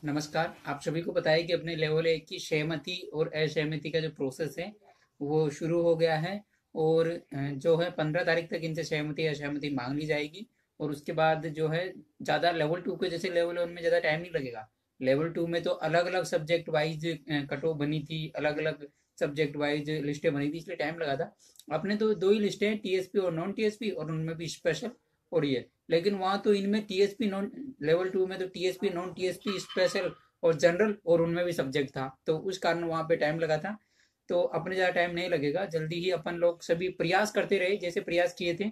नमस्कार। आप सभी को पता है कि अपने लेवल 1 की सहमति और असहमति का जो प्रोसेस है वो शुरू हो गया है। और जो है 15 तारीख तक इनसे सहमति असहमति मांग ली जाएगी। और उसके बाद जो है ज़्यादा लेवल 2 के जैसे लेवल 1 में ज़्यादा टाइम नहीं लगेगा। लेवल 2 में तो अलग अलग सब्जेक्ट वाइज कट ऑफ बनी थी, अलग अलग सब्जेक्ट वाइज लिस्टें बनी थी, इसलिए टाइम लगा था। अपने तो दो ही लिस्टें हैं, टीएसपी और नॉन टीएसपी, और उनमें भी स्पेशल और ये। लेकिन वहाँ तो इनमें टीएसपी नॉन, लेवल 2 में तो टीएसपी नॉन टीएसपी स्पेशल और जनरल और उनमें भी सब्जेक्ट था, तो उस कारण वहाँ पे टाइम लगा था। तो अपने ज़्यादा टाइम नहीं लगेगा, जल्दी ही अपन लोग सभी प्रयास करते रहे, जैसे प्रयास किए थे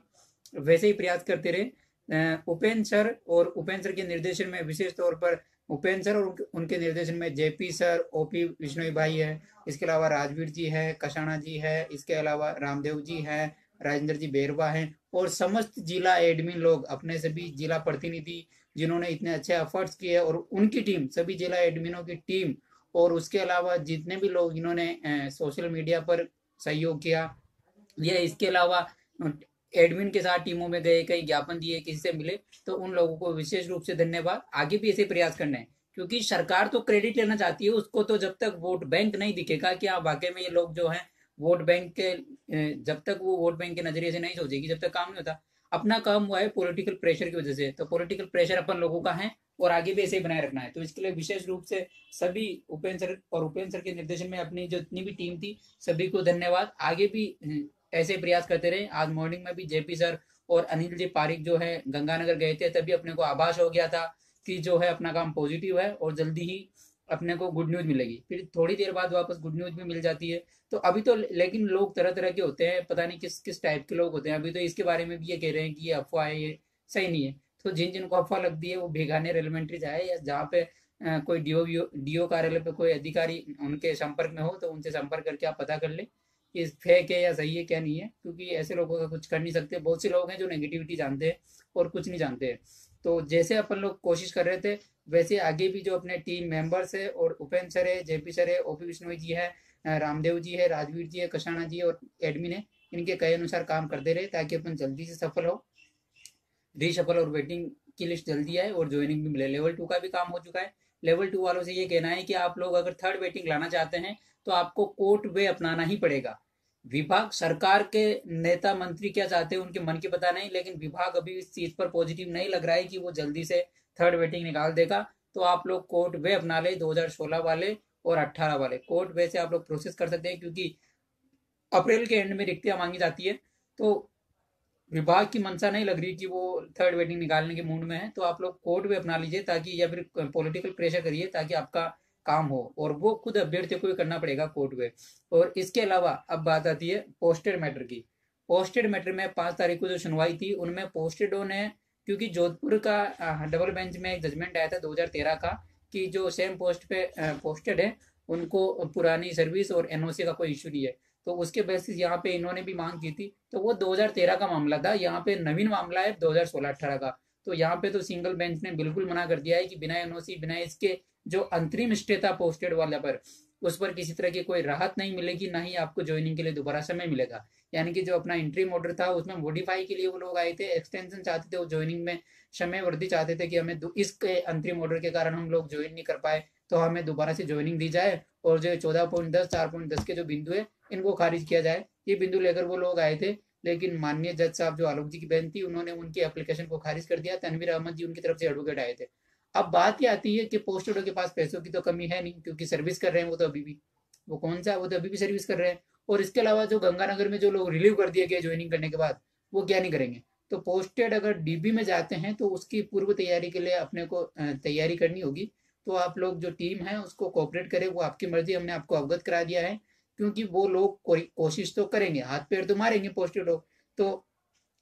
वैसे ही प्रयास करते रहे। उपेंद्र सर और उपेंद्र सर के निर्देशन में, विशेष तौर पर उपेंद्र सर और उनके निर्देशन में जेपी सर, ओपी विष्णु भाई है, इसके अलावा राजवीर जी है, कषाणा जी है, इसके अलावा रामदेव जी है, राजेंद्र जी बेरवा हैं, और समस्त जिला एडमिन लोग, अपने सभी जिला प्रतिनिधि जिन्होंने इतने अच्छे एफर्ट्स किए, और उनकी टीम, सभी जिला एडमिनों की टीम, और उसके अलावा जितने भी लोग इन्होंने सोशल मीडिया पर सहयोग किया, या इसके अलावा एडमिन के साथ टीमों में गए, कहीं ज्ञापन दिए, किसी से मिले, तो उन लोगों को विशेष रूप से धन्यवाद। आगे भी ऐसे प्रयास करने हैं, क्योंकि सरकार तो क्रेडिट लेना चाहती है, उसको तो जब तक वोट बैंक नहीं दिखेगा कि हाँ वाकई में ये लोग जो हैं वोट बैंक के, जब तक वो वोट बैंक के नजरिए से नहीं सोचेगी, जब तक काम नहीं होता। अपना काम हुआ है पॉलिटिकल प्रेशर की वजह से, तो पॉलिटिकल प्रेशर अपन लोगों का है और आगे भी ऐसे ही बनाए रखना है। तो इसके लिए विशेष रूप से सभी उपेंद्र सर और उपेंद्र सर के निर्देशन में अपनी जो इतनी भी टीम थी, सभी को धन्यवाद। आगे भी ऐसे प्रयास करते रहे। आज मॉर्निंग में भी जेपी सर और अनिल जी पारिक जो है गंगानगर गए थे, तभी अपने को आभास हो गया था कि जो है अपना काम पॉजिटिव है और जल्दी ही अपने को गुड न्यूज मिलेगी। फिर थोड़ी देर बाद वापस गुड न्यूज भी मिल जाती है। तो अभी तो लेकिन लोग तरह तरह के होते हैं, पता नहीं किस किस टाइप के लोग होते हैं। अभी तो इसके बारे में भी ये कह रहे हैं कि ये अफवाह है, ये सही नहीं है। तो जिन जिनको अफवाह लगती है वो भेगाने रेलिमेंट्री जाए, या जहाँ पे कोई डीओ कार्यालय पे कोई अधिकारी उनके संपर्क में हो, तो उनसे संपर्क करके आप पता कर ले कि फेक है या सही है, क्या नहीं है। क्योंकि ऐसे लोगों का कुछ कर नहीं सकते। बहुत से लोग हैं जो नेगेटिविटी जानते हैं और कुछ नहीं जानते हैं। तो जैसे अपन लोग कोशिश कर रहे थे, वैसे आगे भी जो अपने टीम मेंबर्स है, और उपेंद्र सर है, जेपी सर है, ओपी विष्णु जी है, रामदेव जी है, राजवीर जी है, कषाणा जी है, और एडमिन है, इनके कहे अनुसार काम करते रहे, ताकि अपन जल्दी से सफल हो। रीशफल और वेटिंग की लिस्ट जल्दी आए और ज्वाइनिंग भी मिले। लेवल 2 का भी काम हो चुका है। लेवल 2 वालों से ये कहना है कि आप लोग अगर थर्ड वेटिंग लाना चाहते हैं तो आपको कोर्ट वे अपनाना ही पड़ेगा। विभाग, सरकार के नेता मंत्री क्या चाहते हैं उनके मन की पता नहीं, लेकिन विभाग अभी इस चीज पर पॉजिटिव नहीं लग रहा है कि वो जल्दी से थर्ड वेटिंग निकाल देगा। तो आप लोग कोर्ट वे अपना ले, 2016 वाले और 18 वाले कोर्ट वे से आप लोग प्रोसेस कर सकते हैं, क्योंकि अप्रैल के एंड में रिक्तियां मांगी जाती है। तो विभाग की मंशा नहीं लग रही कि वो थर्ड वेटिंग निकालने के मूड में है। तो आप लोग कोर्ट भी अपना लीजिए, ताकि, या फिर पॉलिटिकल प्रेशर करिए ताकि आपका काम हो, और वो खुद अभ्यर्थी को भी करना पड़ेगा कोर्ट में। और इसके अलावा अब बात आती है पोस्टेड मैटर की। पोस्टेड मैटर में 5 तारीख को जो सुनवाई थी, उनमें पोस्टेडों ने, क्योंकि जोधपुर का डबल बेंच में एक जजमेंट आया था 2013 का, कि जो सेम पोस्ट पे पोस्टेड है उनको पुरानी सर्विस और एनओसी का कोई इशू नहीं है। तो उसके बेसिस यहाँ पे इन्होंने भी मांग की थी। तो वो 2013 का मामला था, यहाँ पे नवीन मामला है 2016-18 का। तो यहाँ पे तो सिंगल बेंच ने बिल्कुल मना कर दिया है कि बिना एनओसी, बिना इसके जो अंतरिम स्टे था पोस्टेड वाले पर, उस पर किसी तरह की कोई राहत नहीं मिलेगी, ना ही आपको ज्वाइनिंग के लिए दोबारा समय मिलेगा। यानी कि जो अपना इंट्रीम ऑर्डर था उसमें मॉडिफाई के लिए वो लोग आए थे, एक्सटेंशन चाहते थे, वो ज्वाइनिंग में समय वृद्धि चाहते थे कि हमें इसके अंतरिम ऑर्डर के कारण हम लोग ज्वाइन नहीं कर पाए, तो हमें दोबारा से ज्वाइनिंग दी जाए, और जो 14.10, 4.10 के जो बिंदु है इनको खारिज किया जाए। ये बिंदु लेकर वो लोग आए थे, लेकिन माननीय जज साहब जो आलोक जी की बेंच थी, उन्होंने उनकी एप्लीकेशन को खारिज कर दिया। तनवीर अहमद जी उनकी तरफ से एडवोकेट आए थे। अब बात ये आती है कि पोस्टेडों के पास पैसों की तो कमी है नहीं, क्योंकि सर्विस कर रहे हैं वो तो अभी भी, वो कौन सा, वो तो अभी भी सर्विस कर रहे हैं। और इसके अलावा जो गंगानगर में जो लोग रिलीव कर दिए गए ज्वाइनिंग करने के बाद, वो क्या नहीं करेंगे। तो पोस्टेड अगर डीबी में जाते हैं तो उसकी पूर्व तैयारी के लिए अपने को तैयारी करनी होगी। तो आप लोग जो टीम है उसको कोऑपरेट करें, वो आपकी मर्जी, हमने आपको अवगत करा दिया है। क्योंकि वो लोग कोशिश तो करेंगे, हाथ पैर तो मारेंगे पोस्टेड लोग। तो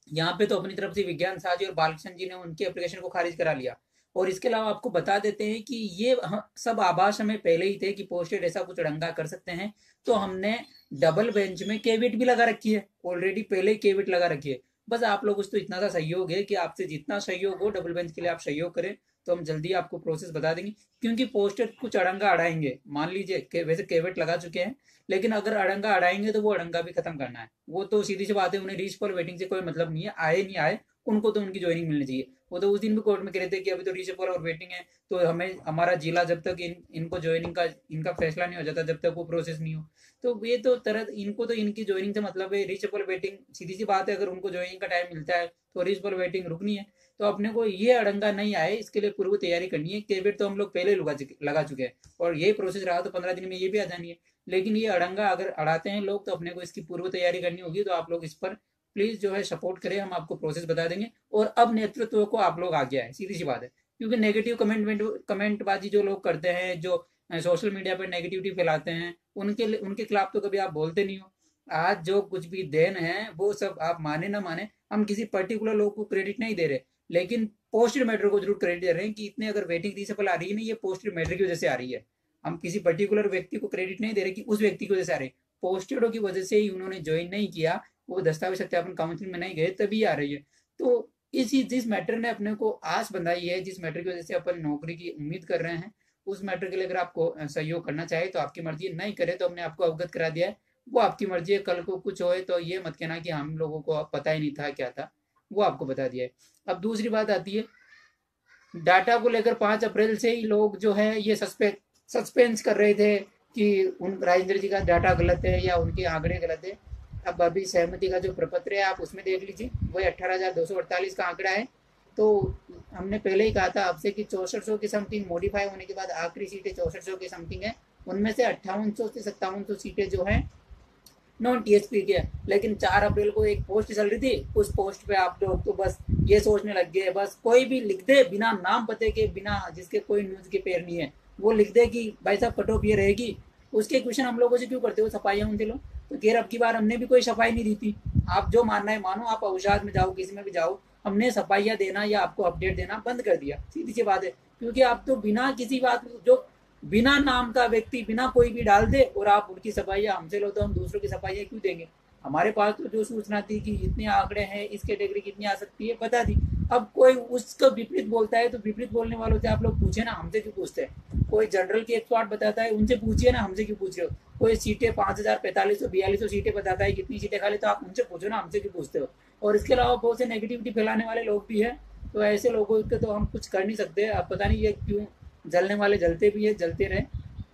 यहाँ पे तो अपनी तरफ से विज्ञान साजी और बालकृष्ण जी ने उनके एप्लीकेशन को खारिज करा लिया। और इसके अलावा आपको बता देते हैं कि ये सब आभास हमें पहले ही थे कि पोस्टेड ऐसा कुछ अड़ंगा कर सकते हैं। तो हमने डबल बेंच में केविट भी लगा रखी है, ऑलरेडी पहले ही केविट लगा रखी है। बस आप लोग, उसको इतना सा सहयोग है कि आपसे जितना सहयोग हो डबल बेंच के लिए आप सहयोग करें, तो हम जल्दी आपको प्रोसेस बता देंगे। क्योंकि पोस्टेड कुछ अड़ंगा अड़ाएंगे, मान लीजिए कि वैसे केविट लगा चुके हैं, लेकिन अगर अड़ंगा अड़ाएंगे तो वो अड़ंगा भी खत्म करना है। वो तो सीधी सी बात है, उन्हें रीच पर वेटिंग से कोई मतलब नहीं है, आए नहीं आए, उनको तो उनकी ज्वाइनिंग मिलनी चाहिए। वो तो उस दिन भी कोर्ट में कह रहे थे कि अभी तो रीशफल और वेटिंग है, तो हमें हमारा जिला जब तक इनको ज्वाइनिंग का इनका फैसला नहीं हो जाता जब तक वो प्रोसेस नहीं हो। तो ये तो तरह इनको तो इनकी ज्वाइनिंग से मतलब है, रीशफल वेटिंग सीधी सी बात है, अगर उनको ज्वाइनिंग का टाइम मिलता है तो रीशफल वेटिंग रुकनी है। तो अपने को ये अड़ंगा नहीं आए इसके लिए पूर्व तैयारी करनी है। कैविट तो हम लोग पहले लगा चुके हैं और ये प्रोसेस रहा तो 15 दिन में ये भी आ जानी है। लेकिन ये अड़ंगा अगर अड़ाते हैं लोग तो अपने को इसकी पूर्व तैयारी करनी होगी। तो आप लोग इस पर प्लीज जो है सपोर्ट करें, हम आपको प्रोसेस बता देंगे। और अब नेतृत्व को आप लोग आगे आए, सीधी सी बात है, क्योंकि नेगेटिव कमेंट बाजी जो लोग करते हैं, जो सोशल मीडिया पर नेगेटिविटी फैलाते हैं, उनके खिलाफ तो कभी आप बोलते नहीं हो। आज जो कुछ भी देन है वो सब आप माने ना माने, हम किसी पर्टिकुलर लोग को क्रेडिट नहीं दे रहे, लेकिन पोस्टेड मैटर को जरूर क्रेडिट दे रहे हैं कि इतने अगर वेटिंग रीशफल आ रही है ना, ये पोस्टेड मैटर की वजह से आ रही है। हम किसी पर्टिकुलर व्यक्ति को क्रेडिट नहीं दे रहे कि उस व्यक्ति की वजह से आ रही है, पोस्टेडों की वजह से ही उन्होंने ज्वाइन नहीं किया, वो दस्तावेज सत्यापन काउंसिल में नहीं गए, तभी आ रही है। तो जिस मैटर ने अपने को आस बंधाई है, जिस मैटर की वजह से अपन नौकरी की उम्मीद कर रहे हैं, उस मैटर के लिए अगर आपको सहयोग करना चाहे तो आपकी मर्जी, नहीं करे तो हमने आपको अवगत करा दिया है, वो आपकी मर्जी है। कल को कुछ होए तो ये मत कहना कि हम लोगों को पता ही नहीं था क्या था, वो आपको बता दिया है। अब दूसरी बात आती है डाटा को लेकर। 5 अप्रैल से ही लोग जो है ये सस्पेंस कर रहे थे कि उन राजेंद्र जी का डाटा गलत है या उनके आंकड़े गलत है। अब अभी सहमति का जो प्रपत्र है आप उसमें देख लीजिए, वही 18,248 का आंकड़ा है। तो हमने पहले ही कहा था आपसे कि 6400 की समथिंग मॉडिफाई होने के बाद आखिरी सीटें 6400 की समथिंग है, उनमें से 5800 से 5700 सीटें जो है नॉन टीएसपी के। लेकिन 4 अप्रैल को एक पोस्ट चल रही थी, उस पोस्ट पे आप लोग तो बस ये सोचने लग गए, बस कोई भी लिख दे बिना नाम पते के, बिना जिसके कोई न्यूज के पैर नहीं है, वो लिख दे कि भाई साहब कट ऑफ ये रहेगी। उसके क्वेश्चन हम लोगों से क्यों करते हो, सफाइयाँ उनके लो। तो खैर अब की बार हमने भी कोई सफाई नहीं दी थी। आप जो मानना है मानो, आप औशाद में जाओ, किसी में भी जाओ, हमने सफाइयाँ देना या आपको अपडेट देना बंद कर दिया, सीधी सी बात है। क्योंकि आप तो बिना किसी बात, जो बिना नाम का व्यक्ति बिना कोई भी डाल दे और आप उनकी सफाइयाँ हमसे लो, तो हम दूसरों की सफाइयाँ क्यों देंगे। हमारे पास तो जो सूचना थी कि इतने आंकड़े हैं, इस कैटेगरी कितनी आ सकती है बता दी। अब कोई उसका विपरीत बोलता है तो विपरीत बोलने वालों से आप लोग पूछे ना, हमसे क्यों पूछते हैं। कोई जनरल की 108 बताता है, उनसे पूछिए ना, हमसे क्यों पूछ रहे हो। कोई सीटें 5000, 4500, 4200 सीटें बताता है कितनी सीटें खाली, तो आप उनसे पूछो ना, हमसे क्यों पूछते हो। और इसके अलावा बहुत से नेगेटिविटी फैलाने वाले लोग भी है, तो ऐसे लोगों के तो हम कुछ कर नहीं सकते। अब पता नहीं ये क्यों जलने वाले जलते भी है, जलते रहे।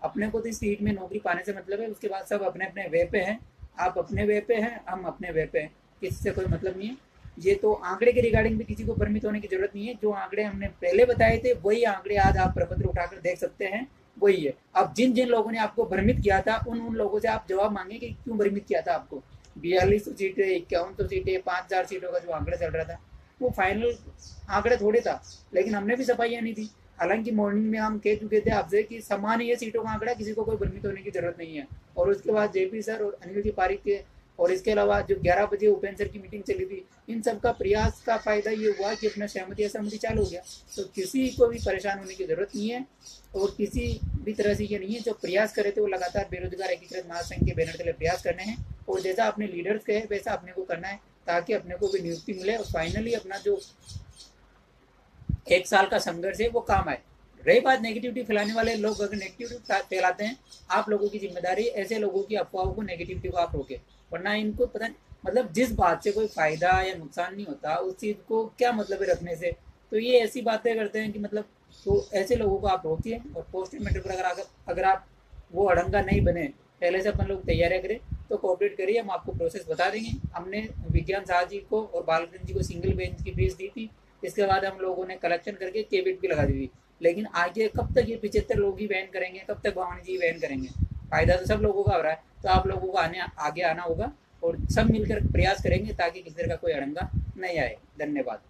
अपने को तो इस सीट में नौकरी पाने से मतलब है, उसके बाद सब अपने अपने वे पे हैं। आप अपने वे पे हैं, हम अपने वे पे हैं, किसी से कोई मतलब नहीं है। ये तो आंकड़े के रिगार्डिंग भी किसी को भ्रमित होने की जरूरत नहीं है। जो आंकड़े हमने पहले बताए थे वही आंकड़े आज आप प्रपत्र उठाकर देख सकते हैं, वही है। अब जिन जिन लोगों ने आपको भ्रमित किया था उन लोगों से आप जवाब मांगे कि क्यों भ्रमित किया था आपको। 4200 सीटें, 5100 सीटें, 5000 सीटों का जो आंकड़ा चल रहा था वो फाइनल आंकड़े थोड़े था, लेकिन हमने भी सफाइयाँ नहीं दी। हालांकि मॉर्निंग में हम कह चुके थे आपसे कि समान ही है सीटों का आंकड़ा, किसी को कोई भ्रमित होने की जरूरत नहीं है। और उसके बाद जेपी सर और अनिल जी पारिक के, और इसके अलावा जो 11 बजे उपेंद्र सर की मीटिंग चली थी, इन सब का प्रयास का फायदा ये हुआ कि अपना सहमति असहमति चालू हो गया। तो किसी को भी परेशान होने की जरूरत नहीं है, और किसी भी तरह से ये नहीं है। जो प्रयास करे थे वो लगातार बेरोजगार एकीकृत महासंघ के बैनर तले प्रयास करने हैं, और जैसा अपने लीडर्स कहे वैसा अपने को करना है, ताकि अपने को भी नियुक्ति मिले और फाइनली अपना जो 1 साल का संघर्ष है वो काम आए। रही बात नेगेटिविटी फैलाने वाले लोग, अगर नेगेटिविटी फैलाते हैं, आप लोगों की जिम्मेदारी ऐसे लोगों की अफवाहों को, नेगेटिविटी को आप रोके, वरना इनको पता नहीं, मतलब जिस बात से कोई फायदा या नुकसान नहीं होता उस चीज को क्या मतलब है रखने से। तो ये ऐसी बातें करते हैं कि मतलब, तो ऐसे लोगों को आप रोकिए। और पोस्टेड मैटर पर अगर आप वो अड़ंगा नहीं बने, पहले से अपन लोग तैयारियां करें, तो कोऑपरेट करिए, हम आपको प्रोसेस बता देंगे। हमने विज्ञान शाह जी को और बालकृष्ण जी को सिंगल बेंच की फीस दी थी, इसके बाद हम लोगों ने कलेक्शन करके केबिट भी लगा दी थी। लेकिन आगे कब तक ये 75 लोग ही वहन करेंगे, कब तक भवानी जी वहन करेंगे। फायदा तो सब लोगों का हो रहा है, तो आप लोगों को आगे आना होगा और सब मिलकर प्रयास करेंगे ताकि किसी तरह का कोई अड़ंगा नहीं आए। धन्यवाद।